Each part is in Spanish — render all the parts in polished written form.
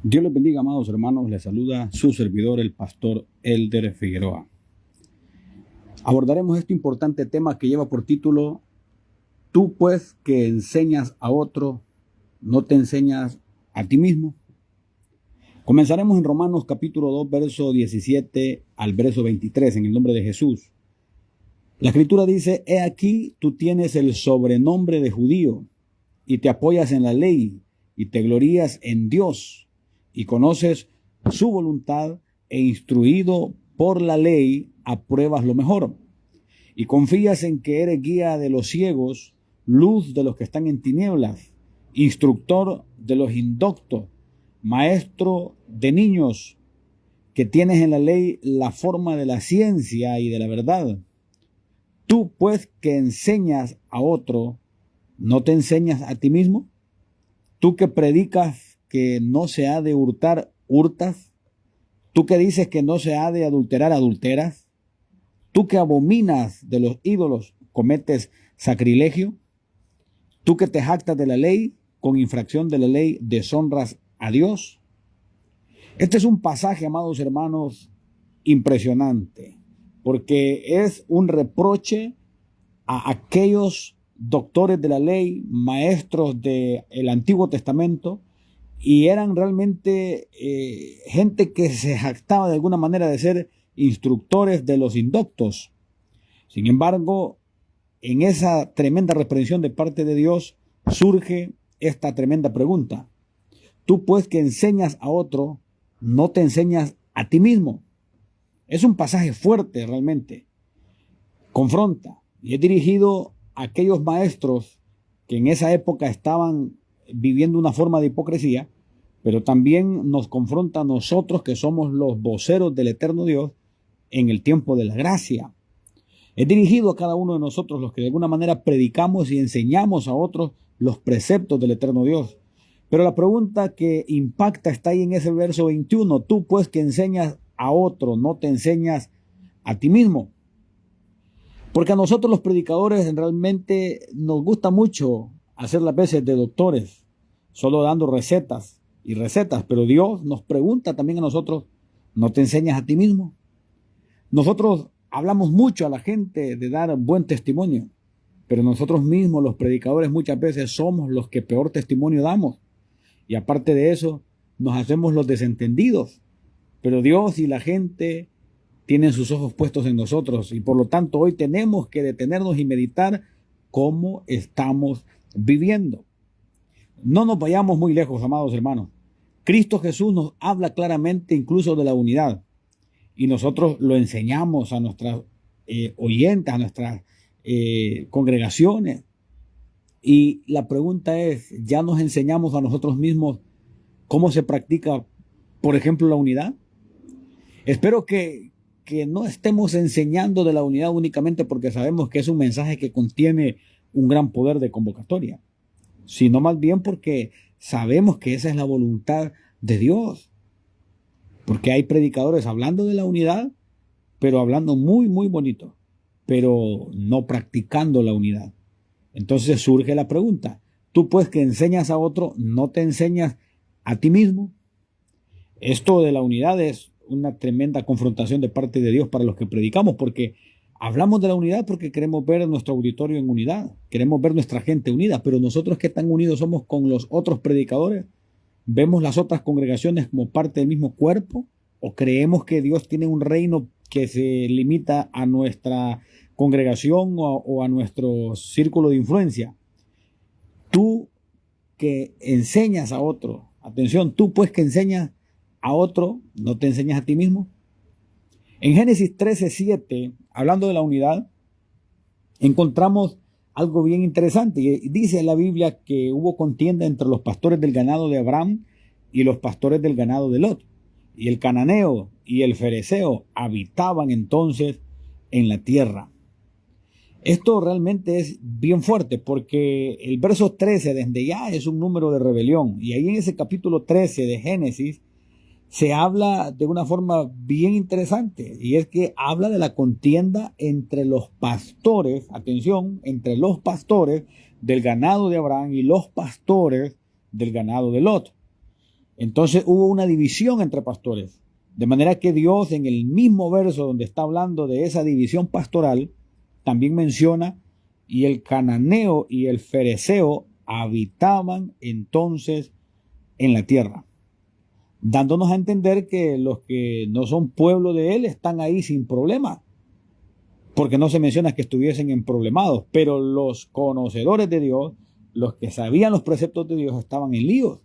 Dios les bendiga, amados hermanos. Les saluda su servidor, el pastor Elder Figueroa. Abordaremos este importante tema que lleva por título: Tú pues que enseñas a otro, ¿no te enseñas a ti mismo? Comenzaremos en Romanos capítulo 2, verso 17 al verso 23, en el nombre de Jesús. La escritura dice: He aquí, tú tienes el sobrenombre de judío, y te apoyas en la ley, y te glorías en Dios, y conoces su voluntad, e instruido por la ley, apruebas lo mejor. Y confías en que eres guía de los ciegos, luz de los que están en tinieblas, instructor de los indoctos, maestro de niños, que tienes en la ley la forma de la ciencia y de la verdad. Tú, pues, que enseñas a otro, ¿no te enseñas a ti mismo? Tú que predicas que no se ha de hurtar, hurtas. Tú que dices que no se ha de adulterar, adulteras. Tú que abominas de los ídolos, cometes sacrilegio. Tú que te jactas de la ley, con infracción de la ley deshonras a Dios. Este es un pasaje, amados hermanos, impresionante, porque es un reproche a aquellos doctores de la ley, maestros del Antiguo Testamento, y eran realmente gente que se jactaba de alguna manera de ser instructores de los indoctos. Sin embargo, en esa tremenda reprensión de parte de Dios surge esta tremenda pregunta: Tú pues que enseñas a otro, ¿no te enseñas a ti mismo? Es un pasaje fuerte realmente, confronta, y es dirigido a aquellos maestros que en esa época estaban viviendo una forma de hipocresía, pero también nos confronta a nosotros que somos los voceros del eterno Dios en el tiempo de la gracia. Es dirigido a cada uno de nosotros, los que de alguna manera predicamos y enseñamos a otros los preceptos del eterno Dios. Pero la pregunta que impacta está ahí en ese verso 21. Tú pues que enseñas a otro, ¿no te enseñas a ti mismo? Porque a nosotros los predicadores realmente nos gusta mucho hacer las veces de doctores, solo dando recetas y recetas, pero Dios nos pregunta también a nosotros: ¿no te enseñas a ti mismo? Nosotros hablamos mucho a la gente de dar buen testimonio, pero nosotros mismos, los predicadores, muchas veces somos los que peor testimonio damos. Y aparte de eso, nos hacemos los desentendidos. Pero Dios y la gente tienen sus ojos puestos en nosotros, y por lo tanto hoy tenemos que detenernos y meditar cómo estamos viviendo. No nos vayamos muy lejos, amados hermanos. Cristo Jesús nos habla claramente incluso de la unidad, y nosotros lo enseñamos a nuestras oyentes, a nuestras congregaciones. Y la pregunta es: ¿ya nos enseñamos a nosotros mismos cómo se practica, por ejemplo, la unidad? Espero que no estemos enseñando de la unidad únicamente porque sabemos que es un mensaje que contiene un gran poder de convocatoria, sino más bien porque sabemos que esa es la voluntad de Dios. Porque hay predicadores hablando de la unidad, pero hablando muy, muy bonito, pero no practicando la unidad. Entonces surge la pregunta: tú pues que enseñas a otro, ¿no te enseñas a ti mismo? Esto de la unidad es una tremenda confrontación de parte de Dios para los que predicamos, porque hablamos de la unidad porque queremos ver nuestro auditorio en unidad, queremos ver nuestra gente unida, pero nosotros, ¿qué tan unidos somos con los otros predicadores? ¿Vemos las otras congregaciones como parte del mismo cuerpo? ¿O creemos que Dios tiene un reino que se limita a nuestra congregación o a nuestro círculo de influencia? Tú que enseñas a otro, atención, tú pues que enseñas a otro, ¿no te enseñas a ti mismo? En Génesis 13:7, hablando de la unidad, encontramos algo bien interesante. Y dice la Biblia que hubo contienda entre los pastores del ganado de Abraham y los pastores del ganado de Lot. Y el cananeo y el fereceo habitaban entonces en la tierra. Esto realmente es bien fuerte, porque el verso 13 desde ya es un número de rebelión. Y ahí en ese capítulo 13 de Génesis se habla de una forma bien interesante, y es que habla de la contienda entre los pastores, atención, entre los pastores del ganado de Abraham y los pastores del ganado de Lot. Entonces hubo una división entre pastores. De manera que Dios, en el mismo verso donde está hablando de esa división pastoral, también menciona: y el cananeo y el fereceo habitaban entonces en la tierra, dándonos a entender que los que no son pueblo de él están ahí sin problema, porque no se menciona que estuviesen en problemados, pero los conocedores de Dios, los que sabían los preceptos de Dios, estaban en líos.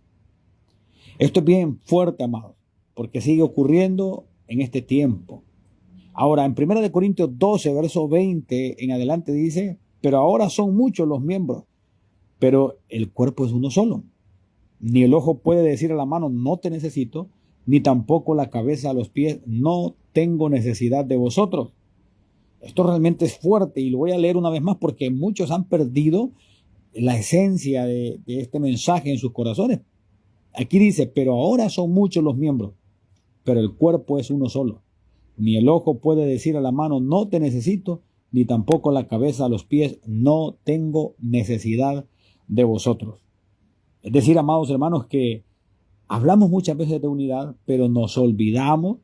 Esto es bien fuerte, amados, porque sigue ocurriendo en este tiempo. Ahora, en 1 Corintios 12, verso 20 en adelante dice: pero ahora son muchos los miembros, pero el cuerpo es uno solo. Ni el ojo puede decir a la mano: no te necesito, ni tampoco la cabeza a los pies: no tengo necesidad de vosotros. Esto realmente es fuerte, y lo voy a leer una vez más porque muchos han perdido la esencia de este mensaje en sus corazones. Aquí dice: pero ahora son muchos los miembros, pero el cuerpo es uno solo. Ni el ojo puede decir a la mano: no te necesito, ni tampoco la cabeza a los pies: no tengo necesidad de vosotros. Es decir, amados hermanos, que hablamos muchas veces de unidad, pero nos olvidamos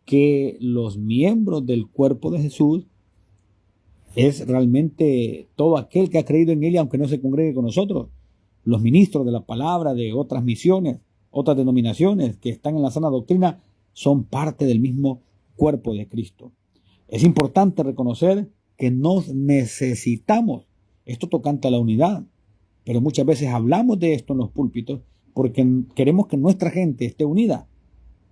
que los miembros del cuerpo de Jesús es realmente todo aquel que ha creído en él, aunque no se congregue con nosotros. Los ministros de la palabra, de otras misiones, otras denominaciones que están en la sana doctrina, son parte del mismo cuerpo de Cristo. Es importante reconocer que nos necesitamos. Esto tocante a la unidad. Pero muchas veces hablamos de esto en los púlpitos porque queremos que nuestra gente esté unida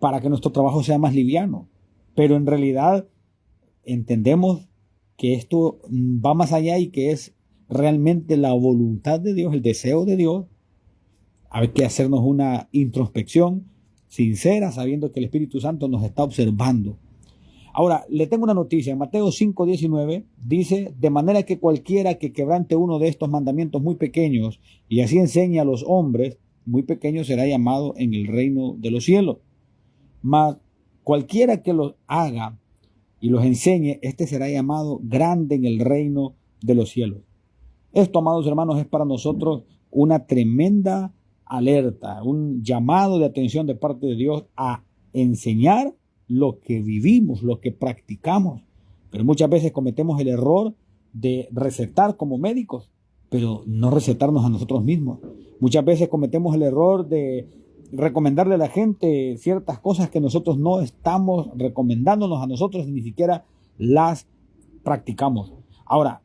para que nuestro trabajo sea más liviano. Pero en realidad entendemos que esto va más allá y que es realmente la voluntad de Dios, el deseo de Dios. Hay que hacernos una introspección sincera, sabiendo que el Espíritu Santo nos está observando. Ahora, le tengo una noticia. En Mateo 5:19 dice: de manera que cualquiera que quebrante uno de estos mandamientos muy pequeños y así enseñe a los hombres, muy pequeño será llamado en el reino de los cielos. Mas cualquiera que los haga y los enseñe, este será llamado grande en el reino de los cielos. Esto, amados hermanos, es para nosotros una tremenda alerta, un llamado de atención de parte de Dios a enseñar lo que vivimos, lo que practicamos. Pero muchas veces cometemos el error de recetar como médicos, pero no recetarnos a nosotros mismos. Muchas veces cometemos el error de recomendarle a la gente ciertas cosas que nosotros no estamos recomendándonos a nosotros y ni siquiera las practicamos. Ahora,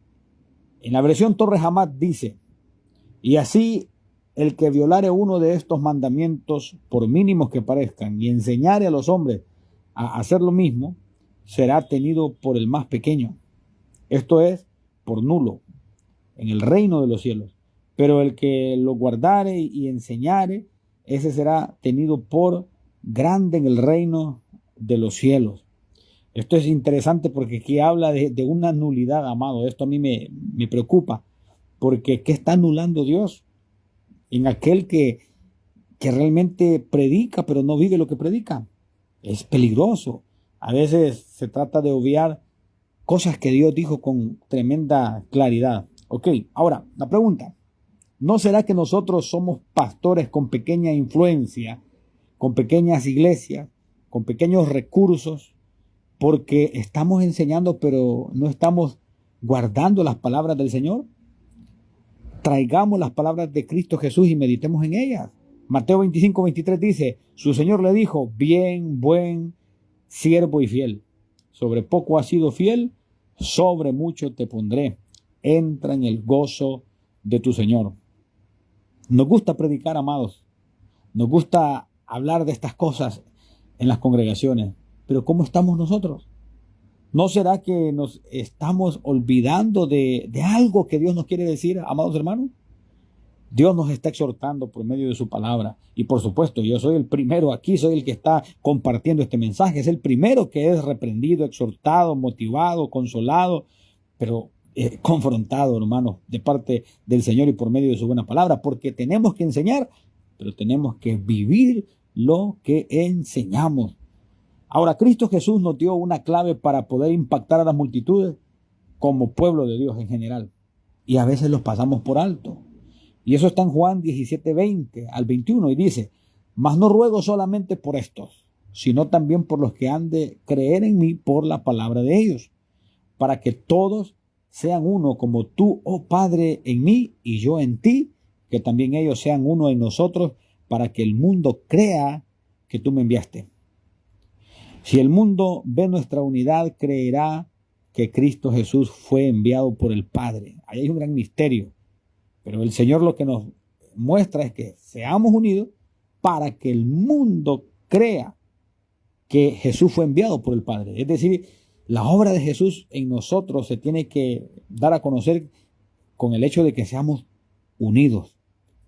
en la versión Torres Hamad dice: y así el que violare uno de estos mandamientos, por mínimos que parezcan, y enseñare a los hombres a hacer lo mismo, será tenido por el más pequeño, esto es, por nulo, en el reino de los cielos. Pero el que lo guardare y enseñare, ese será tenido por grande en el reino de los cielos. Esto es interesante porque aquí habla de una nulidad, amado. Esto a mí me preocupa, porque ¿qué está anulando Dios en aquel que realmente predica pero no vive lo que predica? Es peligroso. A veces se trata de obviar cosas que Dios dijo con tremenda claridad. Ok, ahora, la pregunta: ¿no será que nosotros somos pastores con pequeña influencia, con pequeñas iglesias, con pequeños recursos, porque estamos enseñando pero no estamos guardando las palabras del Señor? Traigamos las palabras de Cristo Jesús y meditemos en ellas. Mateo 25:23 dice: su Señor le dijo: bien, buen siervo y fiel. Sobre poco has sido fiel, sobre mucho te pondré. Entra en el gozo de tu Señor. Nos gusta predicar, amados. Nos gusta hablar de estas cosas en las congregaciones. Pero ¿cómo estamos nosotros? ¿No será que nos estamos olvidando de algo que Dios nos quiere decir, amados hermanos? Dios nos está exhortando por medio de su palabra. Y por supuesto, yo soy el primero aquí, soy el que está compartiendo este mensaje. Es el primero que es reprendido, exhortado, motivado, consolado, pero confrontado, hermanos, de parte del Señor y por medio de su buena palabra. Porque tenemos que enseñar, pero tenemos que vivir lo que enseñamos. Ahora, Cristo Jesús nos dio una clave para poder impactar a las multitudes como pueblo de Dios en general. Y a veces los pasamos por alto. Y eso está en Juan 17:20 al 21 y dice: Mas no ruego solamente por estos, sino también por los que han de creer en mí por la palabra de ellos, para que todos sean uno, como tú, oh Padre, en mí y yo en ti, que también ellos sean uno en nosotros, para que el mundo crea que tú me enviaste. Si el mundo ve nuestra unidad, creerá que Cristo Jesús fue enviado por el Padre. Ahí hay un gran misterio. Pero el Señor lo que nos muestra es que seamos unidos para que el mundo crea que Jesús fue enviado por el Padre. Es decir, la obra de Jesús en nosotros se tiene que dar a conocer con el hecho de que seamos unidos.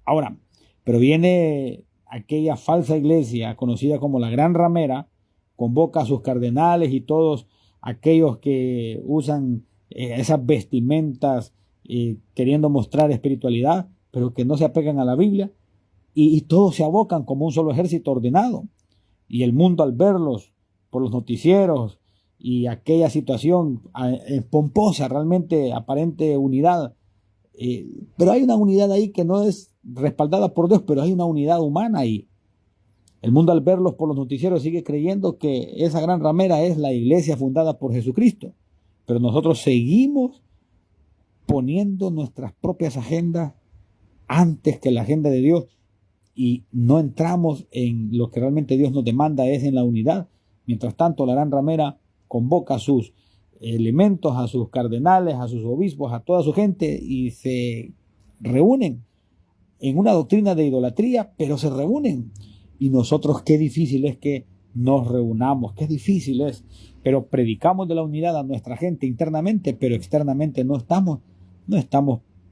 Ahora, pero viene aquella falsa iglesia conocida como la Gran Ramera, convoca a sus cardenales y todos aquellos que usan esas vestimentas queriendo mostrar espiritualidad, pero que no se apegan a la Biblia, y todos se abocan como un solo ejército ordenado. Y el mundo, al verlos por los noticieros y aquella situación pomposa, realmente aparente unidad, pero hay una unidad ahí que no es respaldada por Dios, pero hay una unidad humana ahí. El mundo, al verlos por los noticieros, sigue creyendo que esa gran ramera es la iglesia fundada por Jesucristo, pero nosotros seguimos poniendo nuestras propias agendas antes que la agenda de Dios, y no entramos en lo que realmente Dios nos demanda, es en la unidad. Mientras tanto, la gran ramera convoca a sus elementos, a sus cardenales, a sus obispos, a toda su gente, y se reúnen en una doctrina de idolatría, pero se reúnen. Y nosotros, qué difícil es que nos reunamos, qué difícil es, pero predicamos de la unidad a nuestra gente internamente, pero externamente no estamos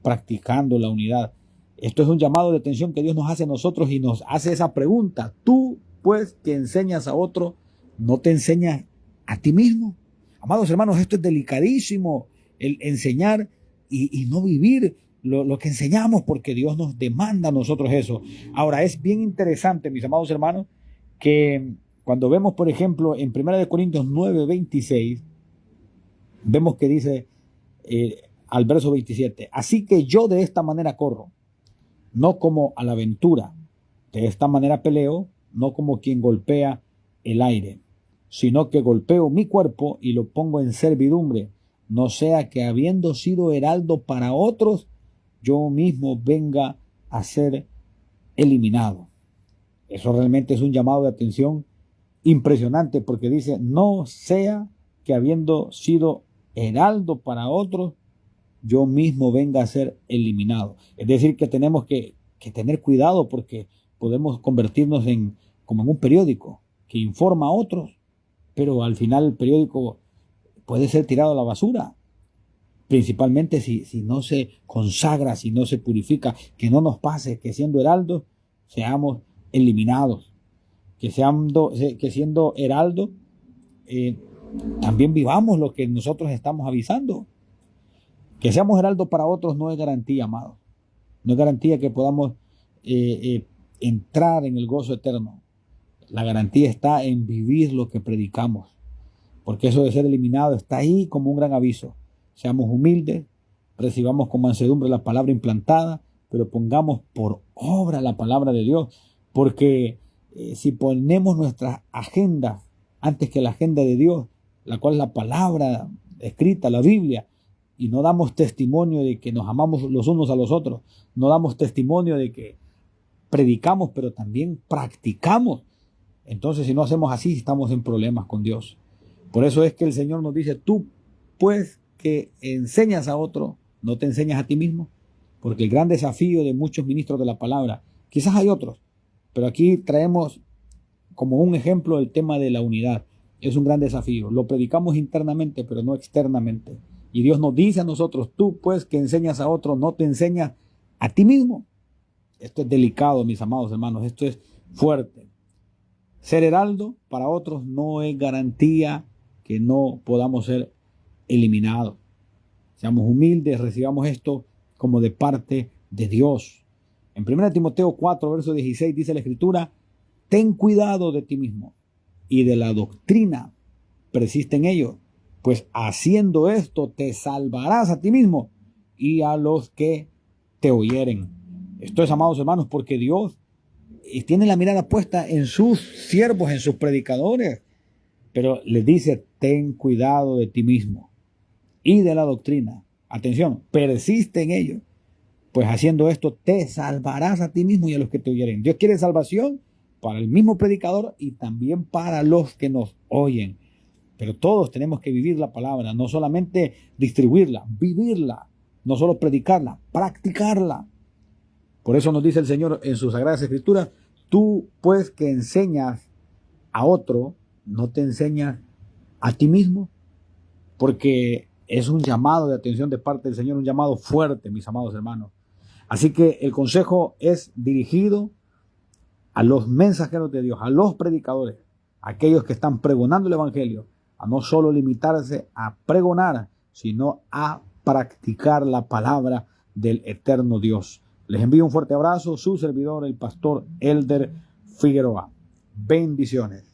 practicando la unidad. Esto es un llamado de atención que Dios nos hace a nosotros y nos hace esa pregunta. Tú, pues, que enseñas a otro, ¿no te enseñas a ti mismo? Amados hermanos, esto es delicadísimo, el enseñar y no vivir lo que enseñamos, porque Dios nos demanda a nosotros eso. Ahora, es bien interesante, mis amados hermanos, que cuando vemos, por ejemplo, en 1 Corintios 9:26, vemos que dice al verso 27, así que yo de esta manera corro, no como a la aventura, de esta manera peleo, no como quien golpea el aire, sino que golpeo mi cuerpo y lo pongo en servidumbre, no sea que habiendo sido heraldo para otros, yo mismo venga a ser eliminado. Eso realmente es un llamado de atención impresionante, porque dice, no sea que habiendo sido heraldo para otros, yo mismo venga a ser eliminado. Es decir, que tenemos que tener cuidado, porque podemos convertirnos como en un periódico que informa a otros, pero al final el periódico puede ser tirado a la basura, principalmente si no se consagra, si no se purifica. Que no nos pase que siendo heraldos seamos eliminados, que siendo heraldos también vivamos lo que nosotros estamos avisando. Que seamos heraldos para otros no es garantía, amados. No es garantía que podamos entrar en el gozo eterno. La garantía está en vivir lo que predicamos, porque eso de ser eliminado está ahí como un gran aviso. Seamos humildes, recibamos con mansedumbre la palabra implantada, pero pongamos por obra la palabra de Dios, porque si ponemos nuestra agenda antes que la agenda de Dios, la cual es la palabra escrita, la Biblia, y no damos testimonio de que nos amamos los unos a los otros, no damos testimonio de que predicamos, pero también practicamos, entonces si no hacemos así, estamos en problemas con Dios. Por eso es que el Señor nos dice, tú pues que enseñas a otro, no te enseñas a ti mismo, porque el gran desafío de muchos ministros de la palabra, quizás hay otros, pero aquí traemos como un ejemplo el tema de la unidad. Es un gran desafío, lo predicamos internamente, pero no externamente. Y Dios nos dice a nosotros, tú pues que enseñas a otro, no te enseñas a ti mismo. Esto es delicado, mis amados hermanos, esto es fuerte. Ser heraldo para otros no es garantía que no podamos ser eliminados. Seamos humildes, recibamos esto como de parte de Dios. En 1 Timoteo 4, verso 16 dice la Escritura, ten cuidado de ti mismo y de la doctrina, persiste en ello, pues haciendo esto te salvarás a ti mismo y a los que te oyeren. Esto es, amados hermanos, porque Dios y tiene la mirada puesta en sus siervos, en sus predicadores, pero les dice, ten cuidado de ti mismo y de la doctrina. Atención, persiste en ello, pues haciendo esto te salvarás a ti mismo y a los que te oyeren. Dios quiere salvación para el mismo predicador y también para los que nos oyen. Pero todos tenemos que vivir la palabra, no solamente distribuirla, vivirla, no solo predicarla, practicarla. Por eso nos dice el Señor en sus Sagradas Escrituras, tú pues que enseñas a otro, no te enseñas a ti mismo, porque es un llamado de atención de parte del Señor, un llamado fuerte, mis amados hermanos. Así que el consejo es dirigido a los mensajeros de Dios, a los predicadores, a aquellos que están pregonando el Evangelio, a no solo limitarse a pregonar, sino a practicar la palabra del eterno Dios. Les envío un fuerte abrazo, su servidor, el pastor Elder Figueroa. Bendiciones.